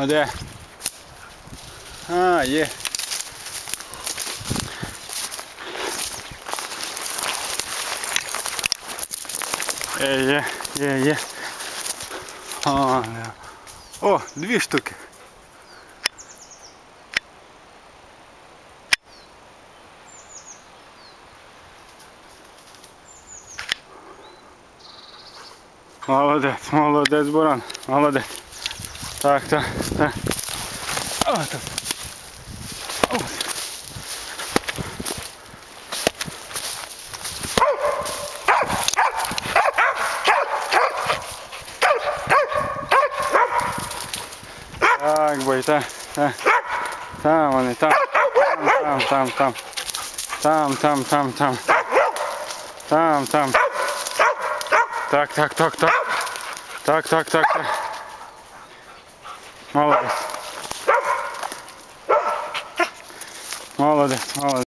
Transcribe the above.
А де? А, є. Є. О, 2 штуки. Молодець, Буран, молодець. Так. О, так. О. Так, бой, так. Там вони, там. Там. Так. Молодець.